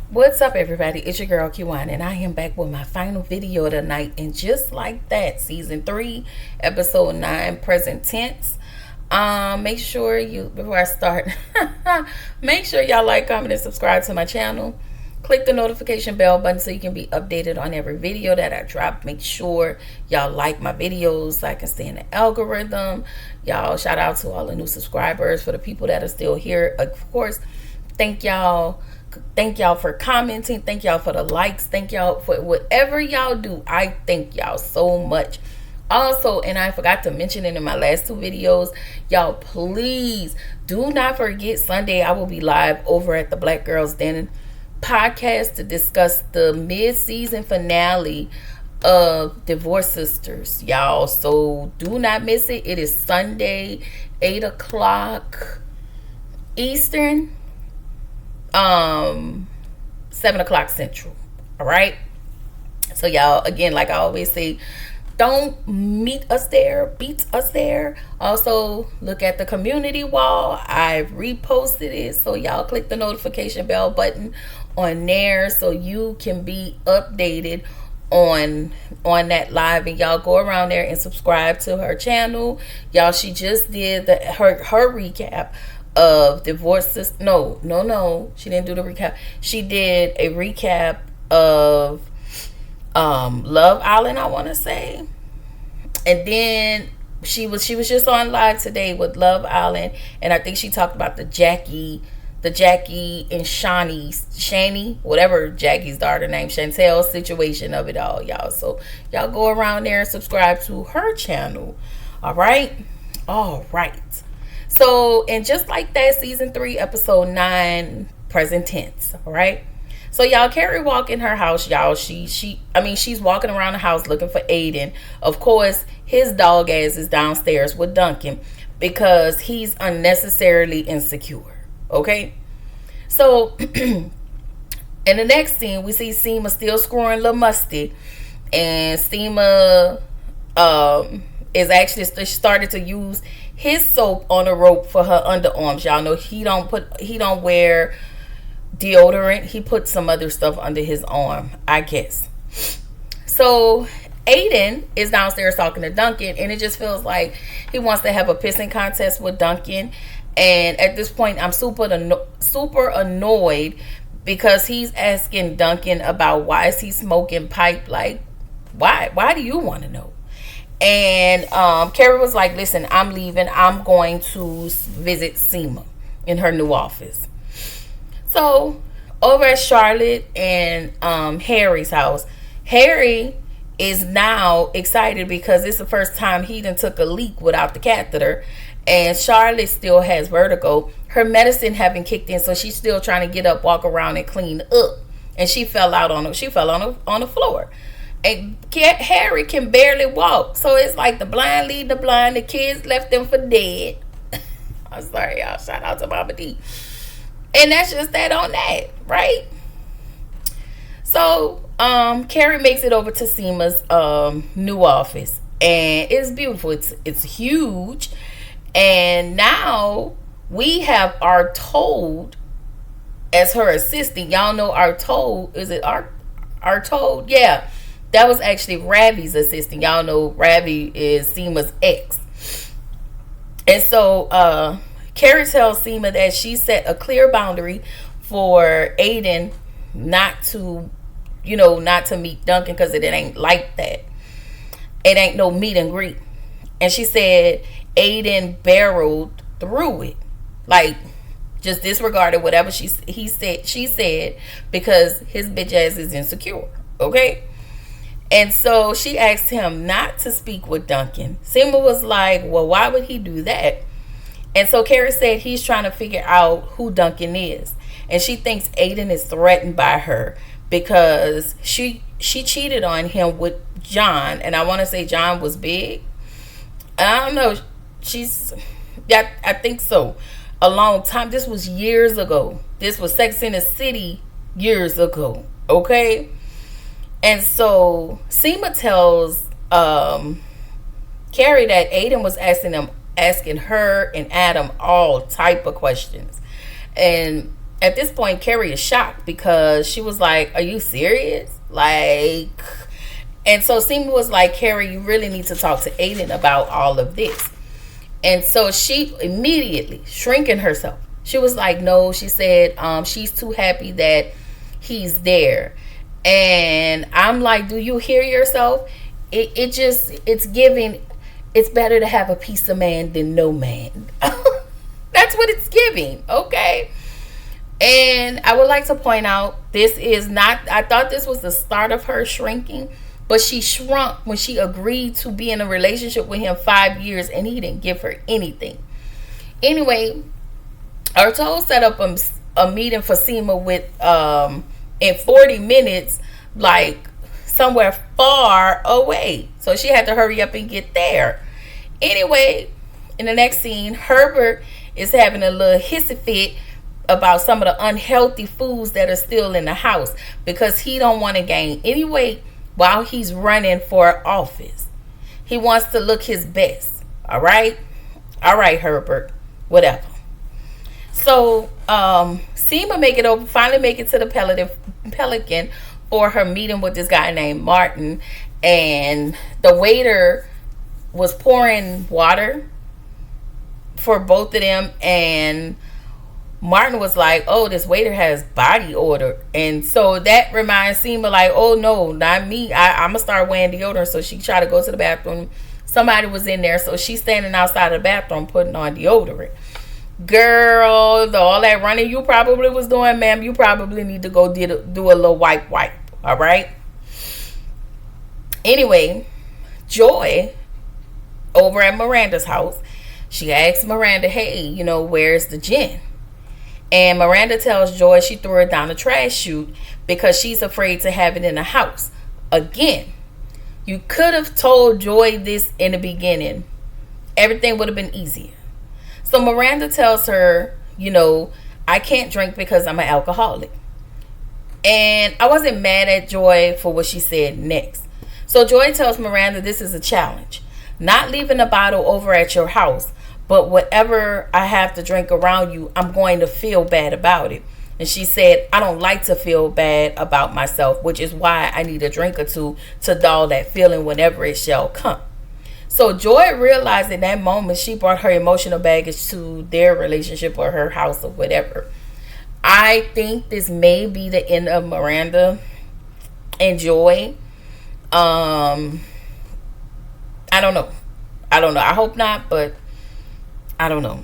What's up, everybody? It's your girl Q1, and I am back with my final video tonight. And just like that, season 3, episode 9, present tense. Make sure you, before I start, make sure y'all like, comment, and subscribe to my channel. Click the notification bell button so you can be updated on every video that I drop. Make sure y'all like my videos so I can stay in the algorithm. Y'all, shout out to all the new subscribers. For the people that are still here, of course, thank y'all for commenting. Thank y'all for the likes. Thank y'all for whatever y'all do. I thank y'all so much. Also, and I forgot to mention it in my last 2 videos, y'all, please do not forget Sunday I will be live over at the Black Girls Den podcast to discuss the mid-season finale of Divorce Sisters, y'all. So do not miss it. It is Sunday, 8 o'clock Eastern, 7 o'clock Central. All right. So y'all, again, like I always say, don't meet us there, beat us there. Also, look at the community wall. I've reposted it, so y'all click the notification bell button on there so you can be updated on that live. And y'all go around there and subscribe to her channel. Y'all, she just did her recap of Divorce Sisters. No, she didn't do the recap. She did a recap of Love Island, I want to say. And then she was just on live today with Love Island, and I think she talked about the Jackie and Shani, whatever Jackie's daughter name, Chantel situation of it all, y'all. So y'all go around there and subscribe to her channel. All right. So, and just like that, season 3, episode 9, present tense. All right. So y'all, Carrie walk in her house, y'all. She's walking around the house looking for Aiden. Of course, his dog ass is downstairs with Duncan because he's unnecessarily insecure. Okay. So in the next scene, we see Sema still screwing Lil Musty, and Sema is actually started to use his soap on a rope for her underarms. Y'all know he don't wear deodorant. He put some other stuff under his arm, I guess. So Aiden is downstairs talking to Duncan, and it just feels like he wants to have a pissing contest with Duncan. And at this point, I'm super annoyed because he's asking Duncan about why is he smoking pipe. Like, why do you want to know? And Carrie was like, listen, I'm leaving. I'm going to visit Sema in her new office. So over at Charlotte and Harry's house, Harry is now excited because it's the first time he done took a leak without the catheter, and Charlotte still has vertigo. Her medicine haven't kicked in, so she's still trying to get up, walk around, and clean up. And she fell on the floor. And Harry can barely walk, so it's like the blind lead the blind. The kids left them for dead. I'm sorry, y'all. Shout out to Mama D. And that's just that on that, right? So Carrie makes it over to Sema's new office, and it's beautiful. It's huge. And now we have our Toad as her assistant. Y'all know our Toad. Is it our Toad? Yeah. That was actually Ravi's assistant. Y'all know Ravi is Sema's ex. And so Carrie tells Sema that she set a clear boundary for Aiden not to meet Duncan because it ain't like that. It ain't no meet and greet. And she said Aiden barreled through it. Like, just disregarded whatever she said because his bitch ass is insecure. Okay? And so she asked him not to speak with Duncan. Sema was like, well, why would he do that? And so Carrie said he's trying to figure out who Duncan is. And she thinks Aiden is threatened by her because she cheated on him with John. And I want to say John was big. I don't know. I think so. A long time. This was years ago. This was Sex in the City years ago. Okay? And so Sema tells Carrie that Aiden was asking her and Adam all type of questions. And At this point, Carrie is shocked because she was like, "Are you serious?" Like, and so Sema was like, "Carrie, you really need to talk to Aiden about all of this." And so she immediately shrinking herself. She was like, "No," she said, she's too happy that he's there. And I'm like, "Do you hear yourself? It's giving. It's better to have a piece of man than no man." That's what it's giving, okay? And I would like to point out, this is not, I thought this was the start of her shrinking, but she shrunk when she agreed to be in a relationship with him 5 years and he didn't give her anything. Anyway, Arto set up a meeting for Sema with in 40 minutes, like somewhere far away. So she had to hurry up and get there. Anyway, in the next scene, Herbert is having a little hissy fit about some of the unhealthy foods that are still in the house because he don't want to gain any weight while he's running for office. He wants to look his best. All right, Herbert, whatever. So Sema finally make it to the Pelican for her meeting with this guy named Martin, and the waiter was pouring water for both of them, and Martin was like, "Oh, this waiter has body odor." And so that reminds Sema like, "Oh no, not me. I'm gonna start wearing deodorant." So she tried to go to the bathroom. Somebody was in there, so she's standing outside the bathroom putting on deodorant. Girl, all that running you probably was doing, ma'am, you probably need to go do a little wipe. All right. Anyway, Joy over at Miranda's house, she asked Miranda, "Hey, where's the gin?" And Miranda tells Joy she threw it down the trash chute because she's afraid to have it in the house. Again, you could have told Joy this in the beginning. Everything would have been easier. So Miranda tells her, "I can't drink because I'm an alcoholic." And I wasn't mad at Joy for what she said next. So Joy tells Miranda this is a challenge. Not leaving a bottle over at your house, but whatever I have to drink around you, I'm going to feel bad about it. And she said, "I don't like to feel bad about myself, which is why I need a drink or two to dull that feeling whenever it shall come." So Joy realized in that moment she brought her emotional baggage to their relationship or her house or whatever. I think this may be the end of Miranda and Joy. I don't know. I hope not, but I don't know.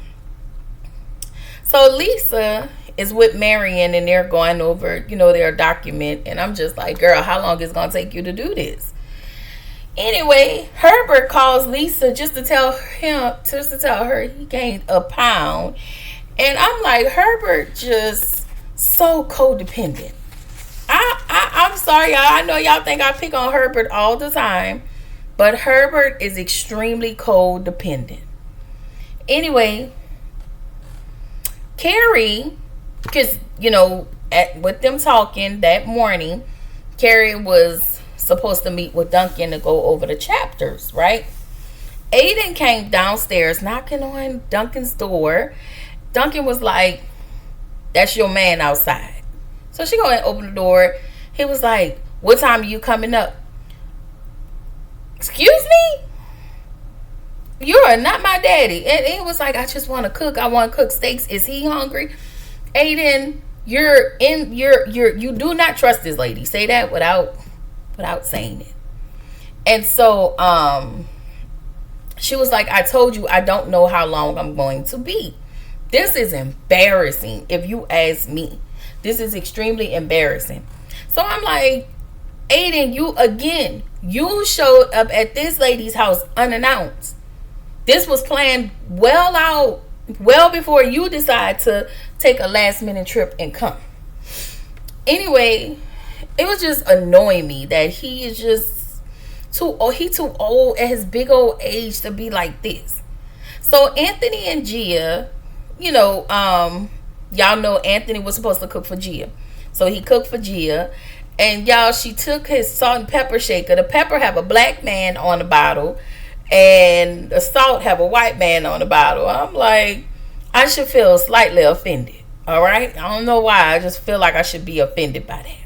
So Lisa is with Marion and they're going over, their document. And I'm just like, girl, how long is it going to take you to do this? Anyway, Herbert calls Lisa just to tell her he gained a pound. And I'm like, Herbert just so codependent. I'm sorry, y'all. I know y'all think I pick on Herbert all the time. But Herbert is extremely codependent. Anyway, Carrie, because, with them talking that morning, Carrie was supposed to meet with Duncan to go over the chapters, right? Aiden came downstairs knocking on Duncan's door. Duncan was like, "That's your man outside." So she go and open the door. He was like, "What time are you coming up?" "Excuse me? You are not my daddy." And he was like, "I just want to cook. I want to cook steaks." Is he hungry? Aiden, you do not trust this lady. Say that without saying it. And so she was like, "I told you I don't know how long I'm going to be." This is embarrassing if you ask me. This is extremely embarrassing. So I'm like, Aiden, you showed up at this lady's house unannounced. This was planned well before you decide to take a last minute trip and come. Anyway, it was just annoying me that he is just too old at his big old age to be like this. So Anthony and Gia, y'all know Anthony was supposed to cook for Gia. So he cooked for Gia. And y'all, she took his salt and pepper shaker. The pepper have a black man on the bottle, and the salt have a white man on the bottle. I'm like, I should feel slightly offended. All right. I don't know why. I just feel like I should be offended by that.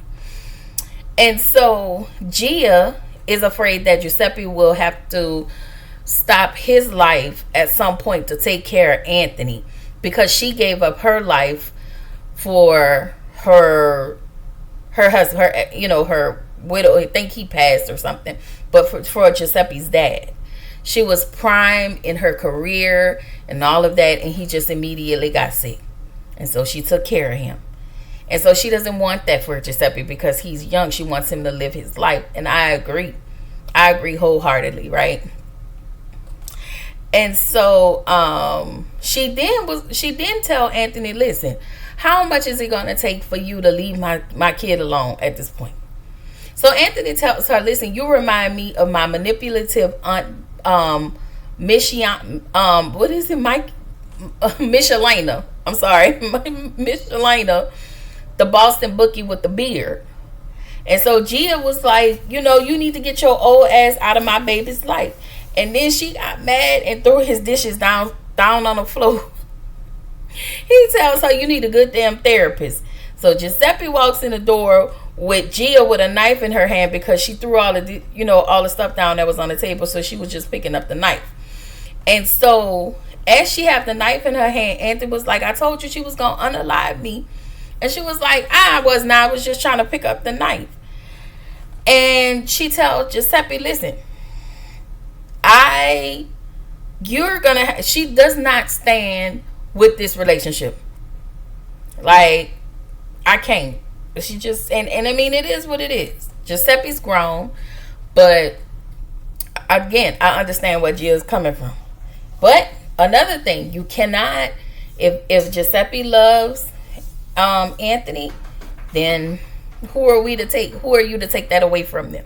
And so Gia is afraid that Giuseppe will have to stop his life at some point to take care of Anthony, because she gave up her life for her husband, her widow. I think he passed or something, but for Giuseppe's dad. She was prime in her career and all of that, and he just immediately got sick. And so she took care of him. And so she doesn't want that for Giuseppe because he's young. She wants him to live his life. And I agree. I agree wholeheartedly, right? And so she didn't tell Anthony, listen, how much is it going to take for you to leave my kid alone at this point? So Anthony tells her, listen, you remind me of my manipulative aunt, what is it, Mike? Michelina. I'm sorry. Michelina, the Boston bookie with the beard. And so Gia was like, you need to get your old ass out of my baby's life. And then she got mad and threw his dishes down on the floor. He tells her, you need a good damn therapist. So Giuseppe walks in the door with Gia with a knife in her hand because she threw all the stuff down that was on the table. So she was just picking up the knife. And so as she had the knife in her hand, Anthony was like, I told you she was going to unalive me. And she was like, I was just trying to pick up the knife. And she tells Giuseppe, listen, she does not stand with this relationship. Like, I can't. She just, and I mean, it is what it is. Giuseppe's grown, but again, I understand where Gia's coming from. But another thing, you cannot, if Giuseppe loves Anthony, then who are you to take that away from them?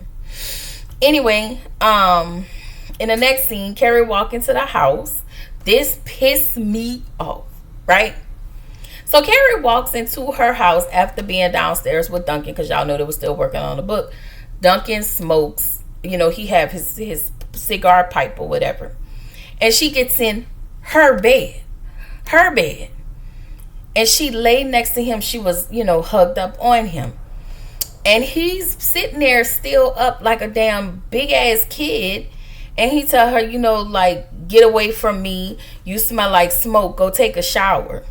Anyway, in the next scene, Carrie walked into the house. This pissed me off, right? So Carrie walks into her house after being downstairs with Duncan, because y'all know they were still working on the book. Duncan smokes, he have his cigar pipe or whatever. And she gets in her bed. And she lay next to him. She was, hugged up on him. And he's sitting there still up like a damn big ass kid. And he tell her, like, get away from me. You smell like smoke. Go take a shower.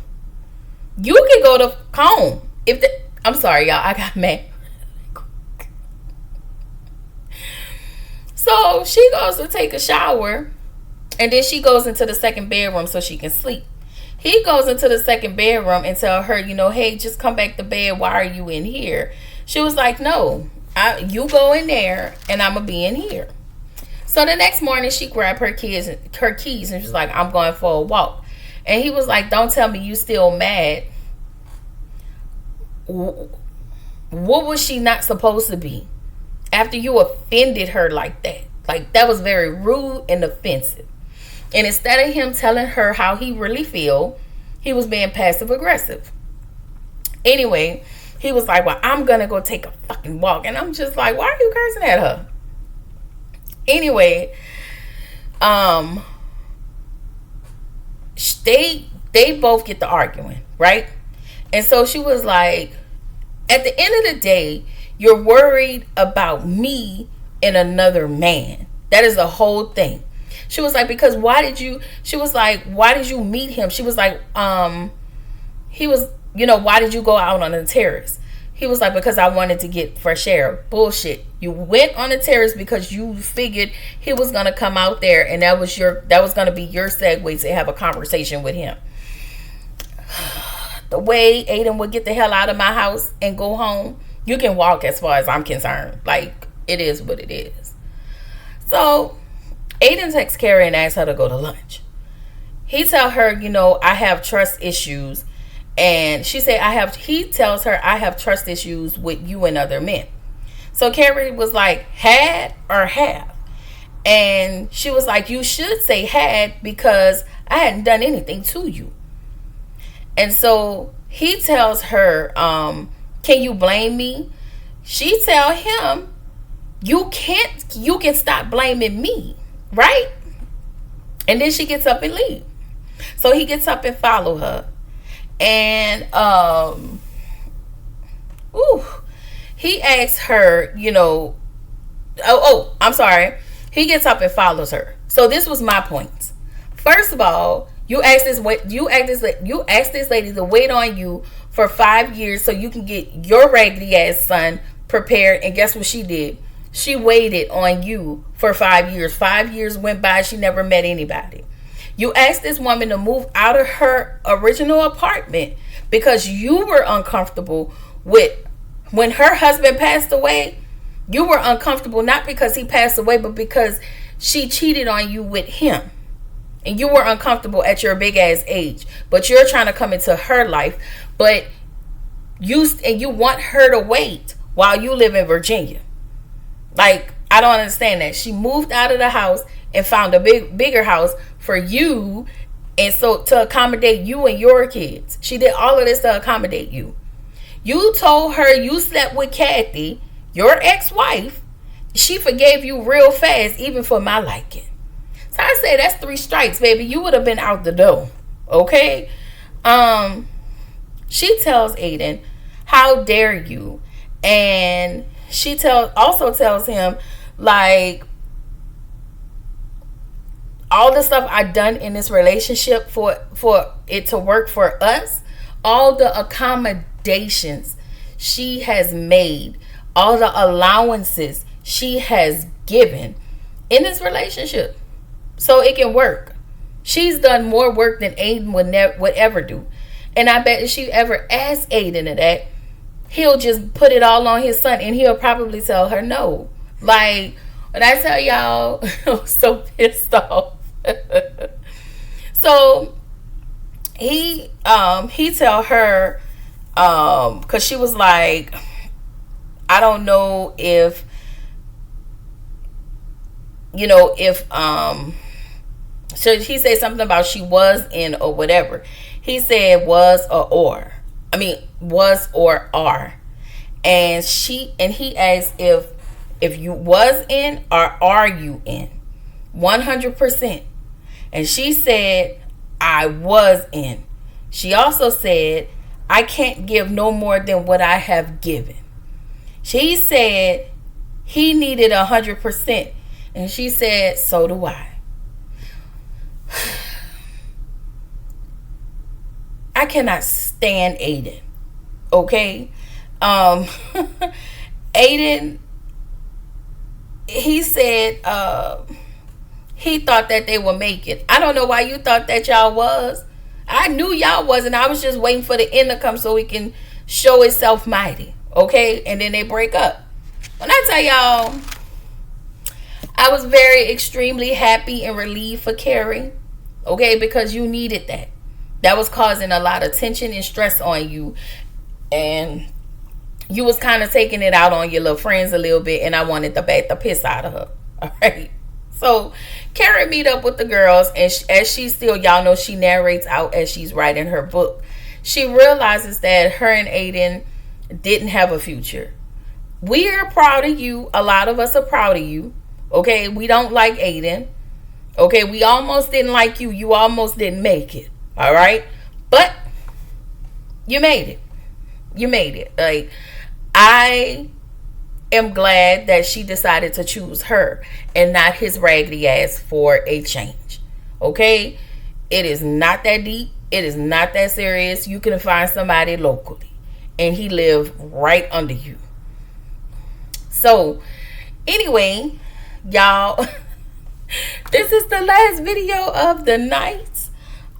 You can go to home. I'm sorry, y'all. I got mad. So she goes to take a shower. And then she goes into the second bedroom so she can sleep. He goes into the second bedroom and tell her, hey, just come back to bed. Why are you in here? She was like, no, you go in there and I'm going to be in here. So the next morning she grabbed her keys and she was like, I'm going for a walk. And he was like, don't tell me you still mad. What was she not supposed to be after you offended her like that? Like, that was very rude and offensive. And instead of him telling her how he really feel, he was being passive aggressive. Anyway, he was like, well, I'm going to go take a fucking walk. And I'm just like, why are you cursing at her? Anyway, they both get to arguing, right? And so she was like, at the end of the day, you're worried about me and another man. That is the whole thing. She was like, because why did you meet him? She was like, why did you go out on the terrace? He was like, because I wanted to get fresh air. Bullshit. You went on the terrace because you figured he was going to come out there and that was going to be your segue to have a conversation with him. The way Aiden would get the hell out of my house and go home, you can walk as far as I'm concerned. Like, it is what it is. So Aiden texts Carrie and asks her to go to lunch. He tells her, I have trust issues. And she said, he tells her, I have trust issues with you and other men. So Carrie was like, had or have? And she was like, you should say had, because I hadn't done anything to you. And so he tells her, can you blame me? She tell him, you can stop blaming me, right? And then she gets up and leaves. So he gets up and follow her. And ooh, he asks her, I'm sorry. He gets up and follows her. So this was my point. First of all, you asked this lady to wait on you for 5 years so you can get your raggedy ass son prepared. And guess what she did? She waited on you for 5 years. 5 years went by. She never met anybody. You asked this woman to move out of her original apartment because you were uncomfortable with when her husband passed away. You were uncomfortable not because he passed away, but because she cheated on you with him. And you were uncomfortable at your big ass age. But you're trying to come into her life. But you want her to wait while you live in Virginia. Like, I don't understand that. She moved out of the house and found a bigger house for you, and so to accommodate you and your kids. She did all of this to accommodate you. You told her you slept with Kathy, your ex-wife. She forgave you real fast, even for my liking. So I say that's 3 strikes, baby. You would have been out the door. Okay? She tells Aiden, how dare you? And she also tells him, like, all the stuff I've done in this relationship for it to work for us, all the accommodations she has made, all the allowances she has given in this relationship so it can work. She's done more work than Aiden would ever do. And I bet if she ever asked Aiden to that, he'll just put it all on his son, and he'll probably tell her no. Like, when I tell y'all, I'm so pissed off. So he tell her, because she was like, I don't know if so he said something about she was in or whatever. He said was or are. And he asked if you was in or are you in? 100%. And she said, I was in. She also said, I can't give no more than what I have given. She said he needed 100%. And she said, so do I. I cannot stand Aiden. Okay? Aiden, he said he thought that they would make it. I don't know why you thought that y'all was. I knew y'all wasn't. I was just waiting for the end to come so it can show itself mighty. Okay? And then they break up. When I tell y'all, I was very extremely happy and relieved for Carrie. Okay? Because you needed that. That was causing a lot of tension and stress on you. And you was kind of taking it out on your little friends a little bit. And I wanted to bat the piss out of her. All right? So Carrie meet up with the girls, and as she still, y'all know, she narrates out as she's writing her book. She realizes that her and Aiden didn't have a future. We are proud of you. A lot of us are proud of you. Okay, we don't like Aiden. Okay, we almost didn't like you. You almost didn't make it. All right, but you made it. You made it. Like, I am glad that she decided to choose her and not his raggedy ass for a change. Okay? It is not that deep. It is not that serious. You can find somebody locally, and he lived right under you. So, anyway, y'all, this is the last video of the night.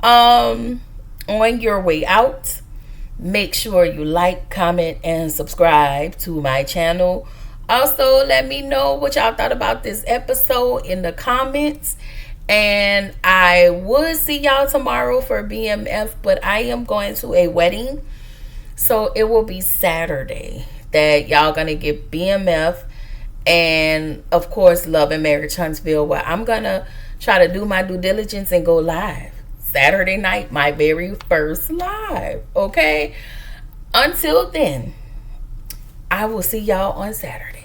On your way out, make sure you like, comment, and subscribe to my channel. Also, let me know what y'all thought about this episode in the comments. And I would see y'all tomorrow for BMF, but I am going to a wedding. So it will be Saturday that y'all gonna get BMF. And of course, Love and Marriage Huntsville, where I'm gonna try to do my due diligence and go live. Saturday night, my very first live. Okay? Until then, I will see y'all on Saturday.